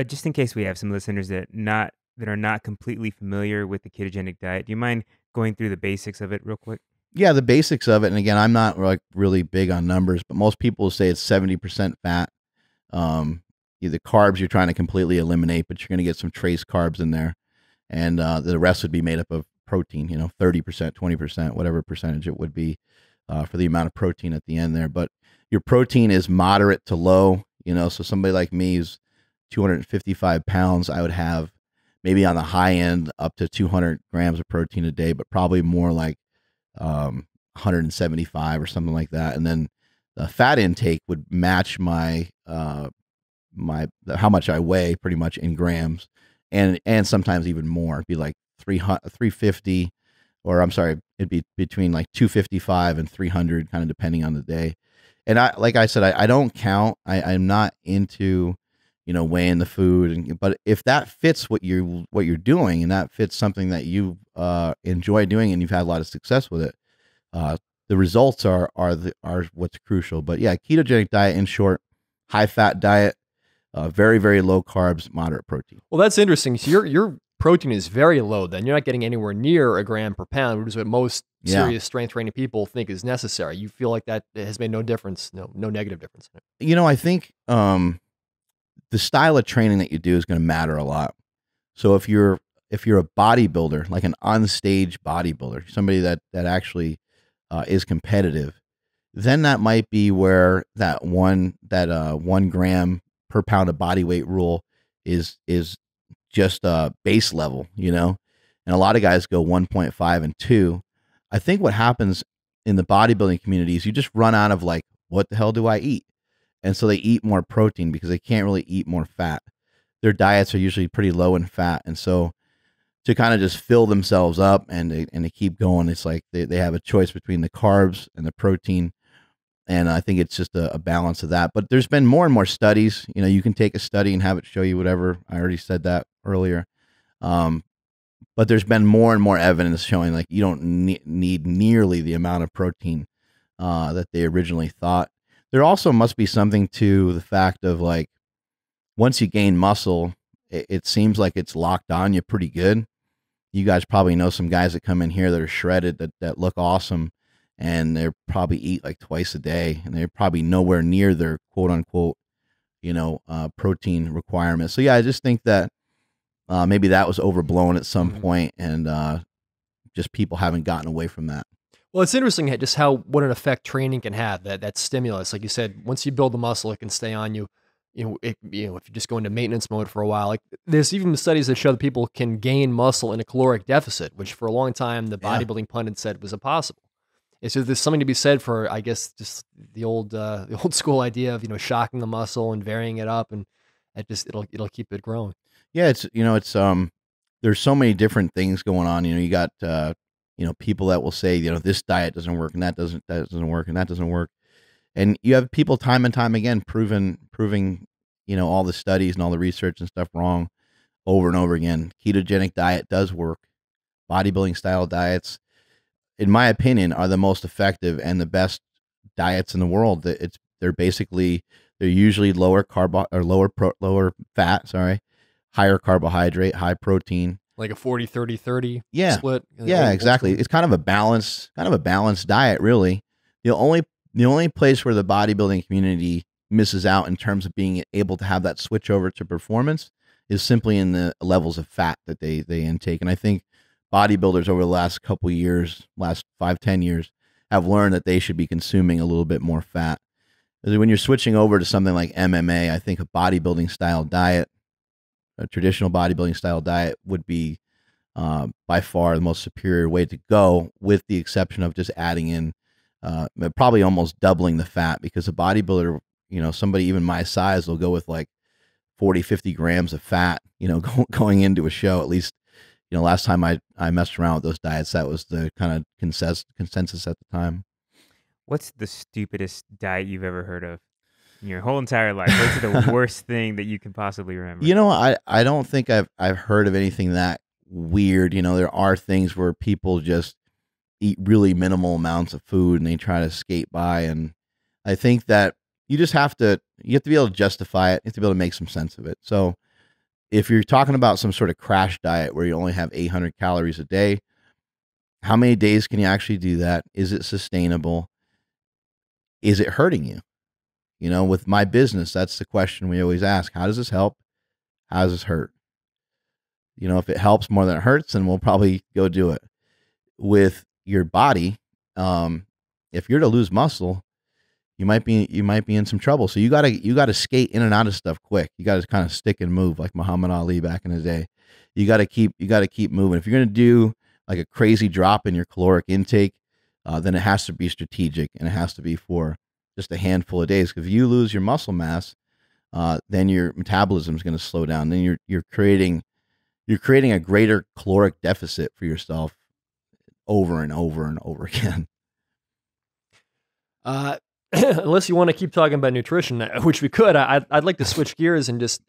Just in case we have some listeners that are not completely familiar with the ketogenic diet, do you mind going through the basics of it real quick? Yeah, the basics of it. And again, I'm not like really big on numbers, but most people say it's 70% fat. The carbs you're trying to completely eliminate, but you're going to get some trace carbs in there, and the rest would be made up of protein. 30%, 20%, whatever percentage it would be for the amount of protein at the end there. But your protein is moderate to low. So somebody like me who's 255 pounds, I would have maybe on the high end up to 200 grams of protein a day, but probably more like 175 or something like that. And then the fat intake would match my how much I weigh pretty much in grams, and sometimes even more. It'd be like 300, 350, or I'm sorry, it'd be between like 255 and 300, kind of depending on the day. And like I said, I don't count. I'm not into weighing the food, but if that fits what you're doing, and that fits something that you enjoy doing, and you've had a lot of success with it, the results are what's crucial. But yeah, ketogenic diet, in short, high fat diet, very, very low carbs, moderate protein. Well, that's interesting. So your protein is very low. Then you're not getting anywhere near a gram per pound, which is what most serious strength training people think is necessary. You feel like that has made no difference, no negative difference. I think the style of training that you do is going to matter a lot. So if you're a bodybuilder, like an on-stage bodybuilder, somebody that actually is competitive, then that might be where that 1 gram per pound of body weight rule is just base level, and a lot of guys go 1.5 and 2. I think what happens in the bodybuilding community is you just run out of like, what the hell do I eat? And so they eat more protein because they can't really eat more fat. Their diets are usually pretty low in fat. And so to kind of just fill themselves up and to keep going, it's like they have a choice between the carbs and the protein. And I think it's just a balance of that. But there's been more and more studies. You can take a study and have it show you whatever. I already said that earlier. But there's been more and more evidence showing like you don't need nearly the amount of protein that they originally thought. There also must be something to the fact of like, once you gain muscle, it seems like it's locked on you pretty good. You guys probably know some guys that come in here that are shredded, that look awesome, and they probably eat like twice a day, and they're probably nowhere near their quote unquote, protein requirements. So yeah, I just think that maybe that was overblown at some point, and just people haven't gotten away from that. Well, it's interesting just what an effect training can have. That stimulus, like you said, once you build the muscle, it can stay on you. If you just go into maintenance mode for a while, like there's even studies that show that people can gain muscle in a caloric deficit, which for a long time the bodybuilding pundits said was impossible. So there's something to be said for, I guess, just the old school idea of shocking the muscle and varying it up, and it'll keep it growing. Yeah, it's there's so many different things going on. You got people that will say this diet doesn't work and that doesn't work and that doesn't work. And you have people time and time again proving, all the studies and all the research and stuff wrong over and over again. Ketogenic diet does work. Bodybuilding style diets, in my opinion, are the most effective and the best diets in the world. They're usually lower lower fat, higher carbohydrate, high protein. Like a 40-30-30 split. Yeah, exactly. It's kind of a balanced diet, really. The only place where the bodybuilding community misses out in terms of being able to have that switch over to performance is simply in the levels of fat that they intake. And I think bodybuilders over the last couple of years, last 5-10 years, have learned that they should be consuming a little bit more fat. When you're switching over to something like MMA, I think a bodybuilding style diet, a traditional bodybuilding style diet, would be by far the most superior way to go, with the exception of just adding in probably almost doubling the fat, because a bodybuilder, somebody even my size will go with like 40-50 grams of fat, going into a show. At least, last time I messed around with those diets, that was the kind of consensus at the time. What's the stupidest diet you've ever heard of in your whole entire life? What's the worst thing that you can possibly remember? I don't think I've heard of anything that weird. There are things where people just eat really minimal amounts of food and they try to skate by, and I think that you have to be able to justify it. You have to be able to make some sense of it. So if you're talking about some sort of crash diet where you only have 800 calories a day, how many days can you actually do that? Is it sustainable? Is it hurting you? With my business, that's the question we always ask. How does this help? How does this hurt? If it helps more than it hurts, then we'll probably go do it. With your body, if you're to lose muscle, you might be in some trouble. So you gotta skate in and out of stuff quick. You gotta kind of stick and move like Muhammad Ali back in the day. You gotta keep moving. If you're gonna do like a crazy drop in your caloric intake, then it has to be strategic and it has to be for just a handful of days. Because if you lose your muscle mass, then your metabolism is going to slow down. Then you're creating a greater caloric deficit for yourself over and over and over again. Unless you want to keep talking about nutrition, which we could, I'd like to switch gears and just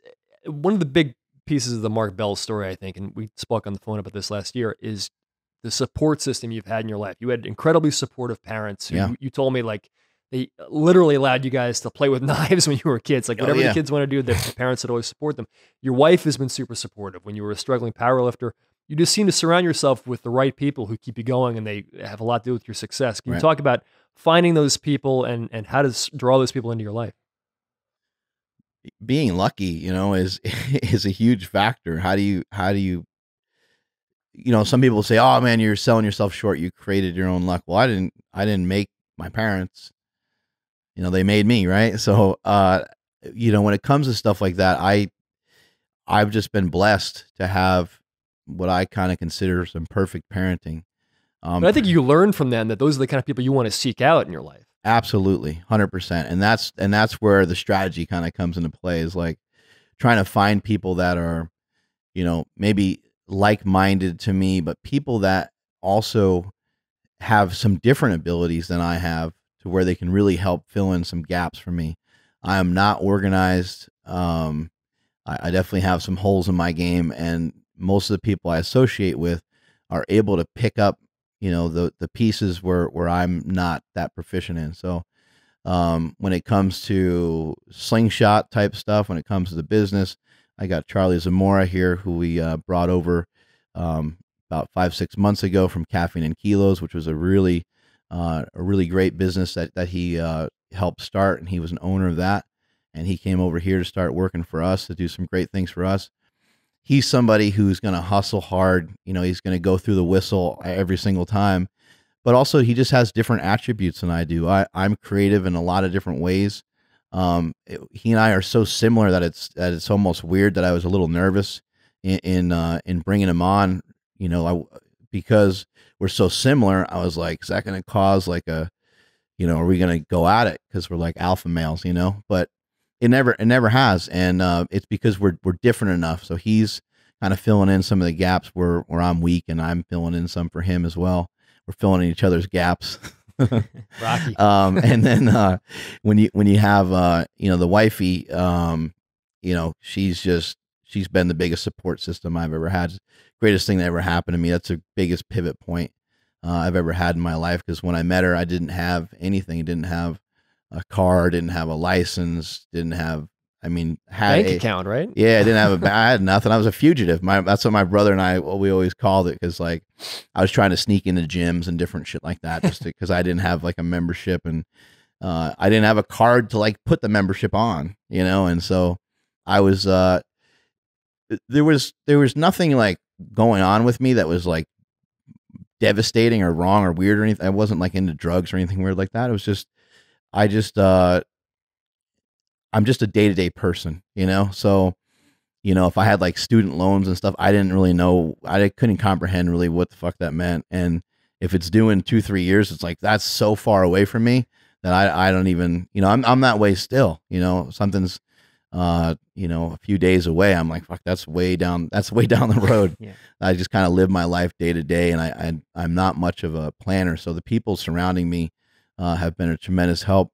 one of the big pieces of the Mark Bell story, I think, and we spoke on the phone about this last year, is the support system you've had in your life. You had incredibly supportive parents who you told me like they literally allowed you guys to play with knives when you were kids. Like whatever the kids want to do, the parents would always support them. Your wife has been super supportive. When you were a struggling powerlifter, you just seem to surround yourself with the right people who keep you going and they have a lot to do with your success. Can you talk about finding those people and how to draw those people into your life? Being lucky, is is a huge factor. How do you some people say, "Oh man, you're selling yourself short. You created your own luck." Well, I didn't make my parents. They made me, right? So, when it comes to stuff like that, I've just been blessed to have what I kind of consider some perfect parenting. But I think you learn from them that those are the kind of people you want to seek out in your life. Absolutely, 100%. And that's where the strategy kind of comes into play, is like trying to find people that are, maybe like-minded to me, but people that also have some different abilities than I have, to where they can really help fill in some gaps for me. I am not organized. I definitely have some holes in my game, and most of the people I associate with are able to pick up, the pieces where I'm not that proficient in. So when it comes to slingshot type stuff, when it comes to the business, I got Charlie Zamora here, who we brought over about 5-6 months ago from Caffeine and Kilos, which was a really great business that he helped start, and he was an owner of that. And he came over here to start working for us, to do some great things for us. He's somebody who's going to hustle hard. He's going to go through the whistle every single time, but also he just has different attributes than I do. I'm creative in a lot of different ways. He and I are so similar that it's almost weird that I was a little nervous in bringing him on. Because we're so similar, I was like, is that going to cause like are we going to go at it? Because we're like alpha males, but it never has. And it's because we're different enough. So he's kind of filling in some of the gaps where I'm weak, and I'm filling in some for him as well. We're filling in each other's gaps. Rocky. And then when you have the wifey, she's been the biggest support system I've ever had. Greatest thing that ever happened to me. That's the biggest pivot point I've ever had in my life. Because when I met her, I didn't have anything. I didn't have a car, didn't have a license, had bank account, right? Yeah, I had nothing. I was a fugitive. That's what my brother and I, we always called it, because like I was trying to sneak into gyms and different shit like that, just because I didn't have like a membership, and I didn't have a card to like put the membership on, and so I was there was nothing like going on with me that was like devastating or wrong or weird or anything. I wasn't like into drugs or anything weird like that. It was just I'm just a day-to-day person, so if I had like student loans and stuff, I didn't really know, I couldn't comprehend really what the fuck that meant. And if it's due in 2-3 years, it's like that's so far away from me that I don't even, I'm that way still. Something's a few days away, I'm like, fuck, that's way down the road. Yeah. I just kind of live my life day to day, and I'm not much of a planner. So the people surrounding me have been a tremendous help.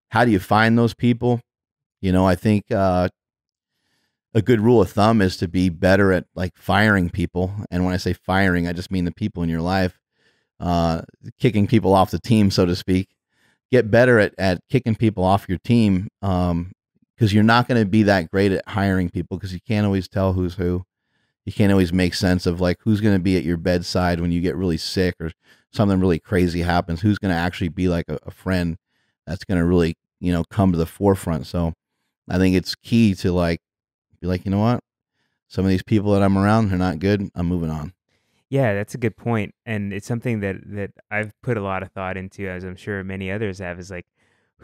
How do you find those people? I think a good rule of thumb is to be better at like firing people. And when I say firing, I just mean the people in your life, kicking people off the team, so to speak. Get better at kicking people off your team. because you're not going to be that great at hiring people because you can't always tell who's who. You can't always make sense of like who's going to be at your bedside when you get really sick or something really crazy happens. Who's going to actually be like a friend that's going to really, come to the forefront. So I think it's key to like be like, you know what? Some of these people that I'm around are not good. I'm moving on. Yeah, that's a good point, and it's something that I've put a lot of thought into, as I'm sure many others have. Is like,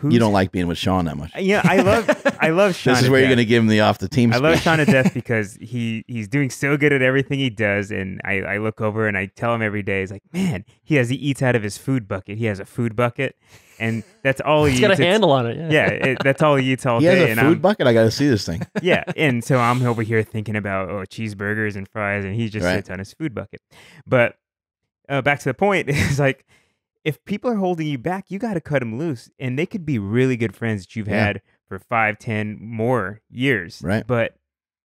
You don't like being with Sean that much. Yeah, I love Sean. This is where you're going to give him the off the team. I love Sean to death because he's doing so good at everything he does, and I look over and I tell him every day, he's like, man, he eats out of his food bucket. He has a food bucket, and that's all he eats. He's got a handle on it. Yeah, that's all he eats all He day. has a food bucket. I got to see this thing. Yeah, and so I'm over here thinking about cheeseburgers and fries, and he just sits on his food bucket. But back to the point is like, if people are holding you back, you got to cut them loose, and they could be really good friends that you've had for 5, 10 more years. Right. But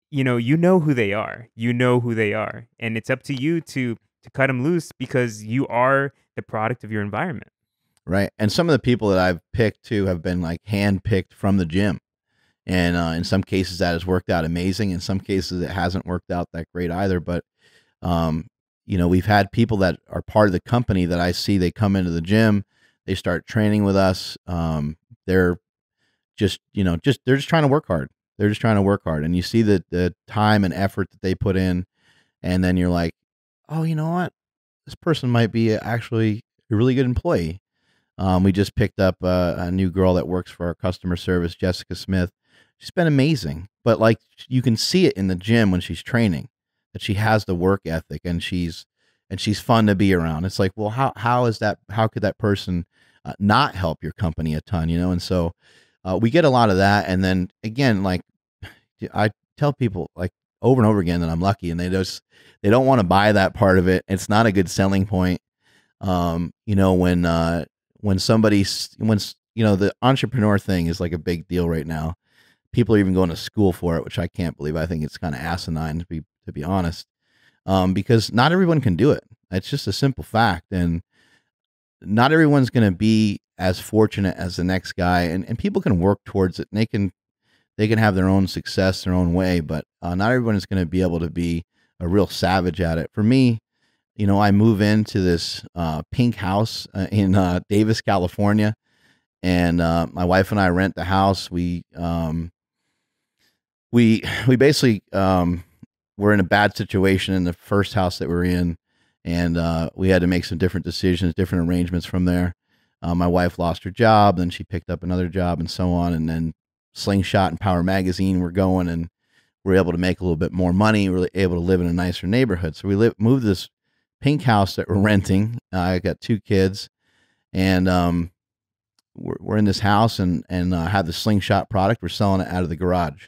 you know who they are. You know who they are, and it's up to you to cut them loose because you are the product of your environment. Right. And some of the people that I've picked too have been like hand-picked from the gym. And in some cases that has worked out amazing. In some cases it hasn't worked out that great either. But, we've had people that are part of the company that I see, they come into the gym, they start training with us. They're just trying to work hard. They're just trying to work hard. And you see the time and effort that they put in. And then you're like, oh, you know what? This person might be actually a really good employee. We just picked up a new girl that works for our customer service, Jessica Smith. She's been amazing, but like you can see it in the gym when she's training that she has the work ethic and she's fun to be around. It's like, well, how is that? How could that person not help your company a ton? And so we get a lot of that. And then again, like I tell people like over and over again that I'm lucky, and they don't want to buy that part of it. It's not a good selling point. When the entrepreneur thing is like a big deal right now. People are even going to school for it, which I can't believe. I think it's kind of asinine to be honest, because not everyone can do it. It's just a simple fact, and not everyone's going to be as fortunate as the next guy. And people can work towards it, and they can have their own success their own way. But not everyone is going to be able to be a real savage at it. For me, I move into this pink house in Davis, California, and my wife and I rent the house. We basically were in a bad situation in the first house that we were in, and we had to make some different decisions, different arrangements from there. My wife lost her job, then she picked up another job, and so on. And then Slingshot and Power Magazine were going, and we were able to make a little bit more money. We were able to live in a nicer neighborhood. So we moved this pink house that we're renting. I got 2 kids, and we're in this house and have the Slingshot product. We're selling it out of the garage.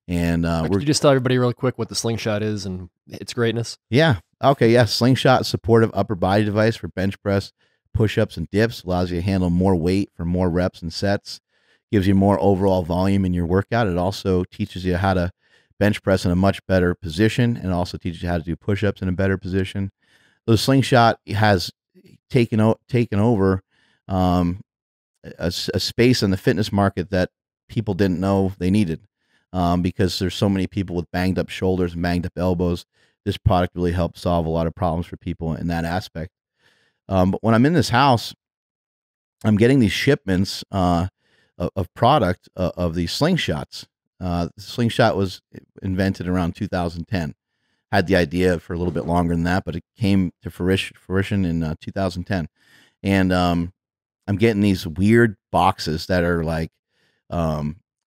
And could you just tell everybody really quick what the Slingshot is and its greatness? Yeah. Okay. Yeah. Slingshot, supportive upper body device for bench press, push-ups, and dips. Allows you to handle more weight for more reps and sets. Gives you more overall volume in your workout. It also teaches you how to bench press in a much better position, and also teaches you how to do push-ups in a better position. The Slingshot has taken over a space in the fitness market that people didn't know they needed, because there's so many people with banged up shoulders and banged up elbows. This product really helps solve a lot of problems for people in that aspect. But when I'm in this house, I'm getting these shipments of product of these Slingshots. The Slingshot was invented around 2010. Had the idea for a little bit longer than that, but it came to fruition in 2010. And I'm getting these weird boxes that are like,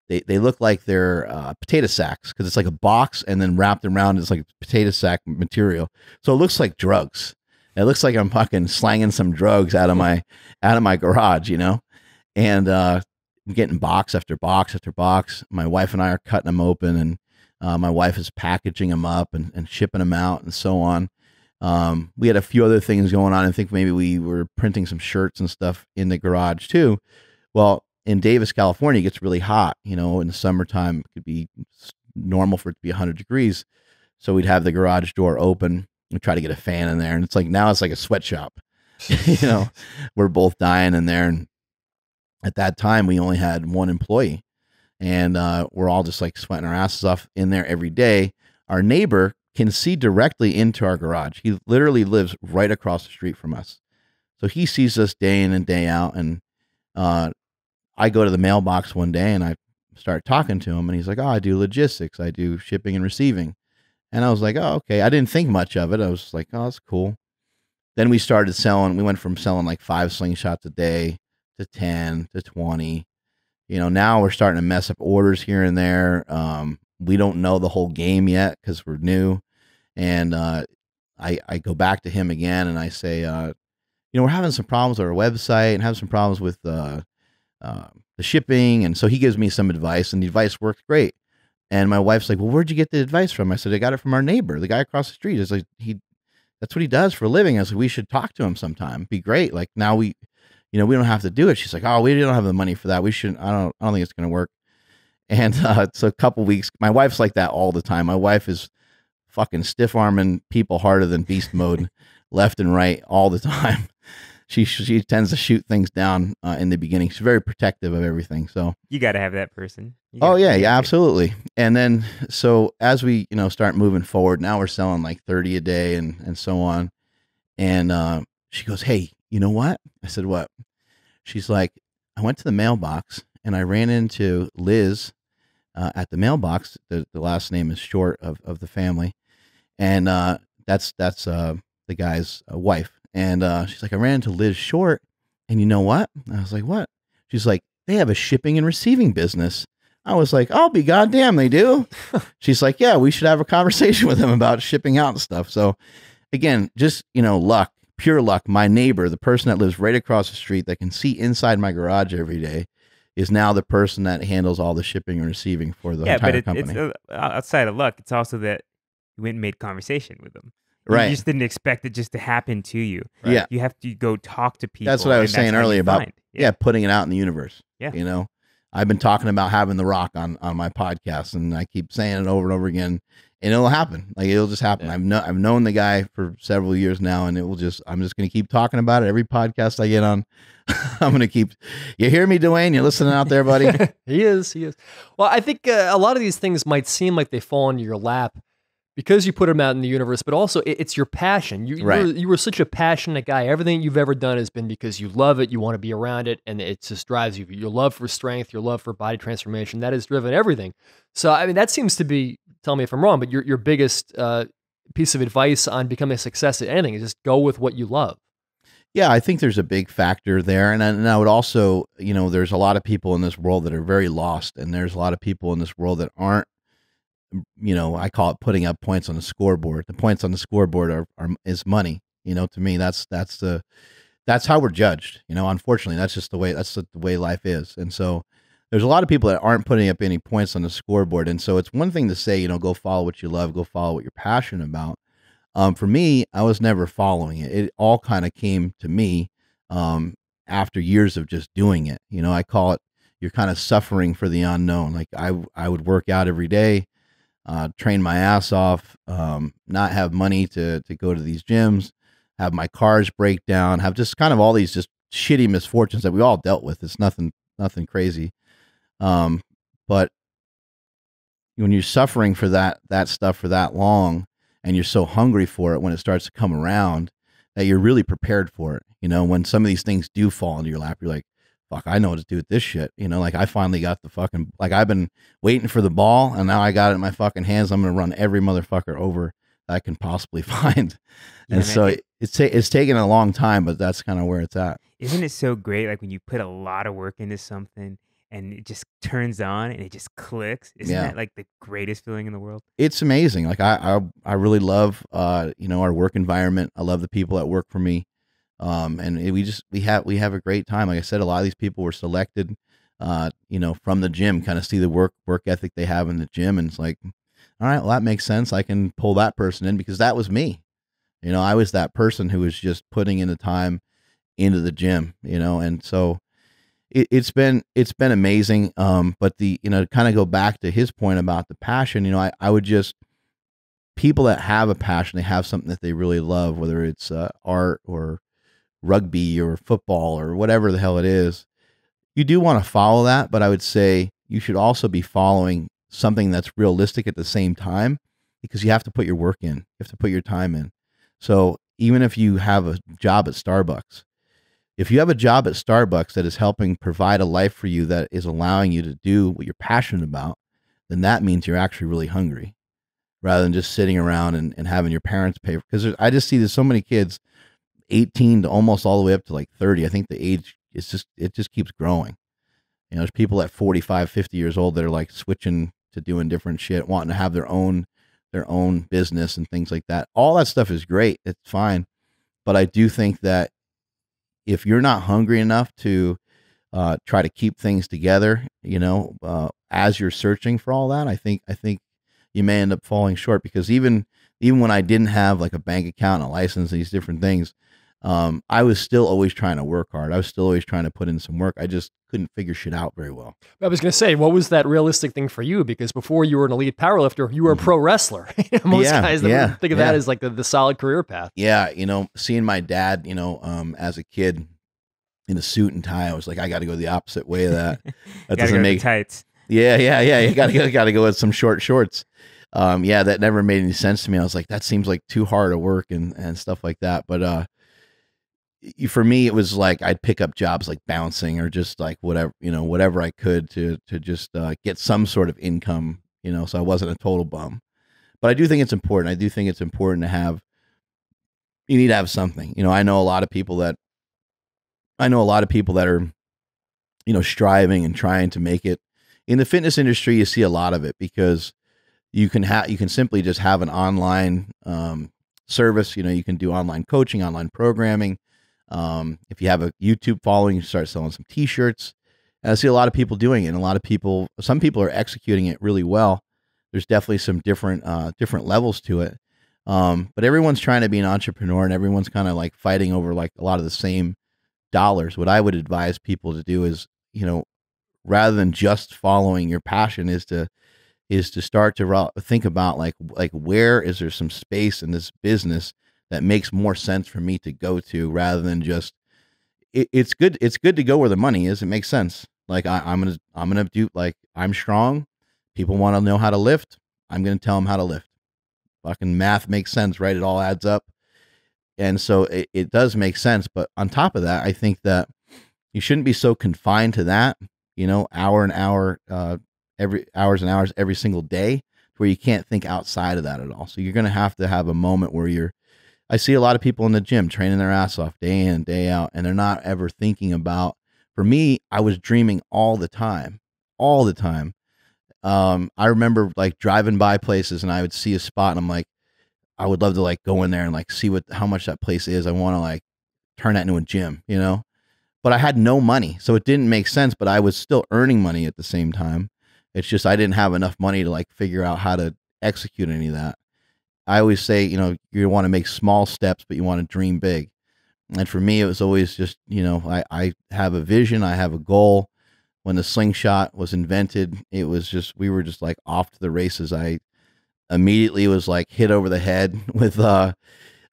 they look like they're potato sacks, because it's like a box and then wrapped around it's like potato sack material. So it looks like drugs. It looks like I'm fucking slanging some drugs out of my garage, And I'm getting box after box after box. My wife and I are cutting them open, and my wife is packaging them up and shipping them out and so on. We had a few other things going on. I think maybe we were printing some shirts and stuff in the garage too. Well, in Davis, California, it gets really hot. In the summertime, it could be normal for it to be 100 degrees. So we'd have the garage door open and try to get a fan in there. And it's like, now it's like a sweatshop. We're both dying in there. And at that time, we only had one employee. and we're all just like sweating our asses off in there every day. Our neighbor can see directly into our garage. He literally lives right across the street from us. So he sees us day in and day out. And I go to the mailbox one day and I start talking to him, and he's like, "Oh, I do logistics. I do shipping and receiving." And I was like, "Oh, okay." I didn't think much of it. I was like, "Oh, that's cool." Then we started selling. We went from selling like 5 slingshots a day to 10 to 20. Now we're starting to mess up orders here and there. We don't know the whole game yet because we're new. And I go back to him again and I say, we're having some problems with our website and have some problems with the shipping. And so he gives me some advice, and the advice works great. And my wife's like, "Well, where'd you get the advice from?" I said, "I got it from our neighbor, the guy across the street." It's like, that's what he does for a living. I said, "We should talk to him sometime. Be great. Like now we don't have to do it." She's like, "Oh, we don't have the money for that. We shouldn't. I don't think it's going to work." And so a couple weeks, my wife's like that all the time. My wife is fucking stiff arming people harder than beast mode, left and right all the time. She tends to shoot things down in the beginning. She's very protective of everything. So you got to have that person. Oh yeah, absolutely. And then so as we start moving forward, now we're selling like 30 a day and so on. And she goes, "Hey, you know what?" I said, "What?" She's like, "I went to the mailbox and I ran into Liz at the mailbox. The last name is short of the family, and that's the guy's wife." And she's like, "I ran into Liz Short, and you know what?" I was like, "What?" She's like, "They have a shipping and receiving business." I was like, "I'll be goddamn, they do." She's like, "Yeah, we should have a conversation with them about shipping out and stuff." So again, just, luck, pure luck. My neighbor, the person that lives right across the street that can see inside my garage every day, is now the person that handles all the shipping and receiving for the entire company. It's outside of luck. It's also that you went and made conversation with them. Right. You just didn't expect it just to happen to you. Right? Yeah. You have to go talk to people. That's what I was saying earlier about putting it out in the universe. Yeah. I've been talking about having The Rock on my podcast, and I keep saying it over and over again, and it'll happen. Like it'll just happen. Yeah. I've known the guy for several years now, and I'm just going to keep talking about it every podcast I get on. I'm going to keep. You hear me, Dwayne? You listening out there, buddy? He is. Well, I think a lot of these things might seem like they fall into your lap because you put them out in the universe, but also it's your passion. You were such a passionate guy. Everything you've ever done has been because you love it, you want to be around it, and it just drives you. Your love for strength, your love for body transformation, that has driven everything. So, I mean, that seems to be, tell me if I'm wrong, but your biggest piece of advice on becoming a success at anything is just go with what you love. Yeah, I think there's a big factor there. And I would also, there's a lot of people in this world that are very lost, and there's a lot of people in this world that aren't, I call it putting up points on the scoreboard. The points on the scoreboard is money. To me, that's how we're judged. Unfortunately, that's the way life is. And so there's a lot of people that aren't putting up any points on the scoreboard. And so it's one thing to say, go follow what you love, go follow what you're passionate about. For me, I was never following it. It all kind of came to me after years of just doing it. I call it, you're kind of suffering for the unknown. Like I would work out every day, train my ass off, not have money to go to these gyms, have my cars break down, have just kind of all these just shitty misfortunes that we all dealt with. It's nothing crazy. But when you're suffering for that stuff for that long, and you're so hungry for it when it starts to come around, that you're really prepared for it. When some of these things do fall into your lap, you're like, fuck, I know what to do with this shit. Like I finally got the fucking, like I've been waiting for the ball, and now I got it in my fucking hands. I'm going to run every motherfucker over that I can possibly find. And so it's taken a long time, but that's kind of where it's at. Isn't it so great? Like when you put a lot of work into something and it just turns on and it just clicks. Isn't that like the greatest feeling in the world? It's amazing. Like I really love, our work environment. I love the people that work for me. And we have a great time. Like I said, a lot of these people were selected, from the gym, kind of see the work ethic they have in the gym. And it's like, all right, well, that makes sense. I can pull that person in because that was me. I was that person who was just putting in the time into the gym, and so it's been amazing. But to kind of go back to his point about the passion, I would just, people that have a passion, they have something that they really love, whether it's art or rugby or football or whatever the hell it is, you do want to follow that. But I would say you should also be following something that's realistic at the same time, because you have to put your work in. You have to put your time in. So even if you have a job at Starbucks, if you have a job at Starbucks that is helping provide a life for you that is allowing you to do what you're passionate about, then that means you're actually really hungry, rather than just sitting around and having your parents pay. Because I just see there's so many kids, 18 to almost all the way up to like 30. I think the age it just keeps growing. There's people at 45, 50 years old that are like switching to doing different shit, wanting to have their own business and things like that. All that stuff is great. It's fine. But I do think that if you're not hungry enough to try to keep things together, as you're searching for all that, I think you may end up falling short, because even when I didn't have like a bank account, a license, these different things, I was still always trying to work hard. I was still always trying to put in some work. I just couldn't figure shit out very well. I was going to say, what was that realistic thing for you? Because before you were an elite powerlifter, you were a pro wrestler. Most guys that think of that as like the solid career path. Yeah. Seeing my dad, as a kid in a suit and tie, I was like, I got to go the opposite way of that. That doesn't make tights. Yeah. You got to go with some short shorts. That never made any sense to me. I was like, that seems like too hard to work and stuff like that. But, for me, it was like I'd pick up jobs like bouncing or just like whatever I could to just get some sort of income, so I wasn't a total bum. But I do think it's important. I do think it's important to have, you need to have something. I know a lot of people that are, striving and trying to make it. In the fitness industry, you see a lot of it, because you can simply just have an online service. You can do online coaching, online programming. If you have a YouTube following, you start selling some t-shirts. And I see a lot of people doing it, and some people are executing it really well. There's definitely some different levels to it. But everyone's trying to be an entrepreneur, and everyone's kind of like fighting over like a lot of the same dollars. What I would advise people to do is, rather than just following your passion, is to start to think about like where is there some space in this business that makes more sense for me to go to, rather than just it's good to go where the money is. It makes sense. Like I'm gonna do, like, I'm strong. People want to know how to lift. I'm gonna tell them how to lift. Fucking math makes sense, right? It all adds up. And so it does make sense. But on top of that, I think that you shouldn't be so confined to that, hours and hours every single day, where you can't think outside of that at all. So you're going to have a moment where I see a lot of people in the gym training their ass off day in and day out, and they're not ever thinking about, for me, I was dreaming all the time. I remember like driving by places, and I would see a spot, and I'm like, I would love to like go in there and like see how much that place is. I want to like turn that into a gym, but I had no money. So it didn't make sense, but I was still earning money at the same time. It's just, I didn't have enough money to like figure out how to execute any of that. I always say, you want to make small steps, but you want to dream big. And for me, it was always just, I have a vision, I have a goal. When the slingshot was invented, it was just, we were just like off to the races. I immediately was like hit over the head with a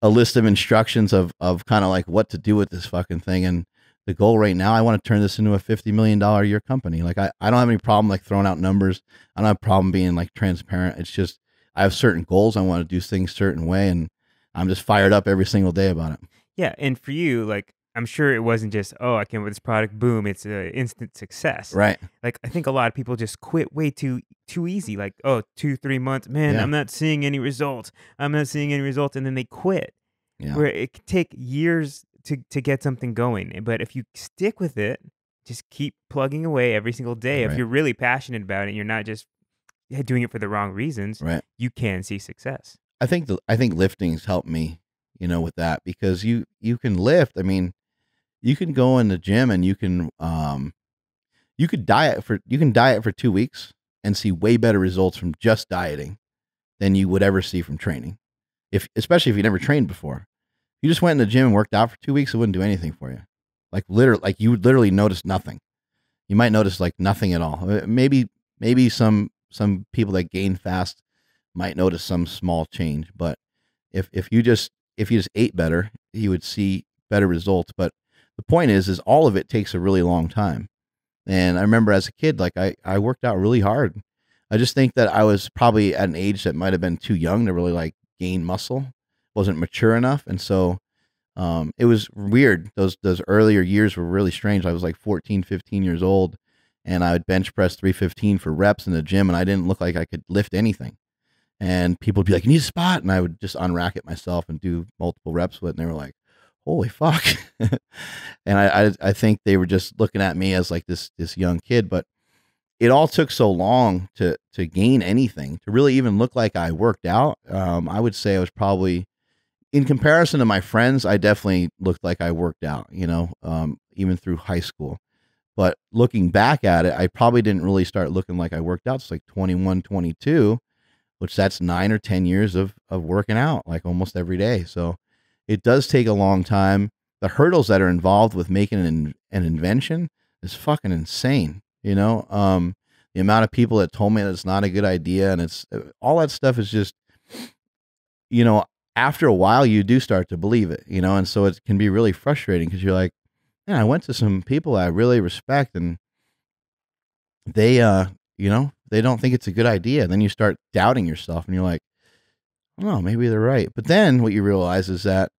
list of instructions of kind of like what to do with this fucking thing. And the goal right now, I want to turn this into a $50 million a year company. Like I don't have any problem like throwing out numbers. I don't have a problem being like transparent. It's just, I have certain goals. I want to do things a certain way, and I'm just fired up every single day about it. Yeah, and for you, like, I'm sure it wasn't just, I came up with this product, boom, it's an instant success. Right. Like, I think a lot of people just quit way too easy. Like, 2-3 months, man, I'm not seeing any results. And then they quit. Yeah. Where it could take years to get something going. But if you stick with it, just keep plugging away every single day. Right. If you're really passionate about it, you're not just doing it for the wrong reasons, right? You can see success. I think lifting's helped me, with that, because you can lift. I mean, you can go in the gym and you can diet for 2 weeks and see way better results from just dieting than you would ever see from training. Especially if you never trained before. If you just went in the gym and worked out for 2 weeks, it wouldn't do anything for you. Like you would literally notice nothing. You might notice like nothing at all. Maybe some people that gain fast might notice some small change, but if you just ate better, you would see better results. But the point is all of it takes a really long time. And I remember as a kid, like I worked out really hard. I just think that I was probably at an age that might have been too young to really like gain muscle, wasn't mature enough. And so it was weird. Those earlier years were really strange. I was like 14, 15 years old, and I would bench press 315 for reps in the gym, and I didn't look like I could lift anything. And people would be like, "You need a spot," and I would just unrack it myself and do multiple reps with it. And they were like, "Holy fuck!" And I think they were just looking at me as like this young kid, but it all took so long to gain anything, to really even look like I worked out. I would say I was probably, in comparison to my friends, I definitely looked like I worked out, even through high school. But looking back at it, I probably didn't really start looking like I worked out. It's like 21, 22, which that's 9 or 10 years of working out like almost every day. So it does take a long time. The hurdles that are involved with making an invention is fucking insane. The amount of people that told me that it's not a good idea, and it's all that stuff is just, after a while you do start to believe it, and so it can be really frustrating because you're like, man, I went to some people I really respect, and they, they don't think it's a good idea. And then you start doubting yourself, and you're like, oh, maybe they're right. But then what you realize is that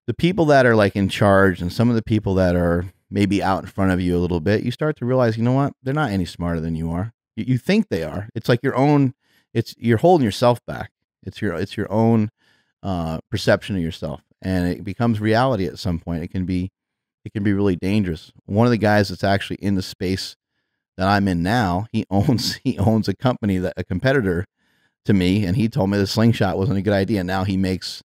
the people that are like in charge, and some of the people that are maybe out in front of you a little bit, you start to realize, you know what? They're not any smarter than you are. You think they are. It's like you're holding yourself back. It's your own perception of yourself, and it becomes reality at some point. It can be really dangerous. One of the guys that's actually in the space that I'm in now, he owns a company, a competitor to me, and he told me the slingshot wasn't a good idea. Now he makes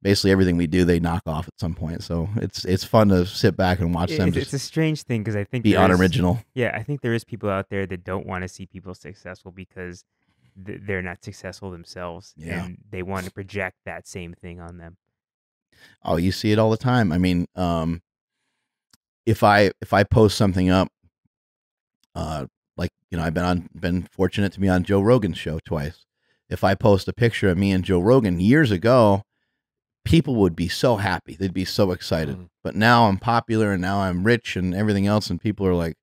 basically everything we do, they knock off at some point. So it's fun to sit back and watch them. It's a strange thing because I think be unoriginal. Yeah, I think there is people out there that don't want to see people successful because they're not successful themselves, and they want to project that same thing on them. Oh, you see it all the time. I mean, if I post something up, like I've been fortunate to be on Joe Rogan's show twice. If I post a picture of me and Joe Rogan years ago, people would be so happy. They'd be so excited. But now I'm popular, and now I'm rich and everything else, and people are like,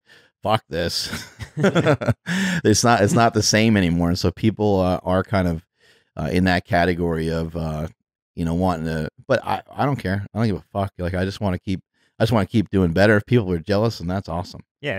fuck this. It's not the same anymore. And so people are kind of in that category of wanting to, but I don't care. I don't give a fuck. Like I just want to keep doing better. If people are jealous, and that's awesome. Yeah.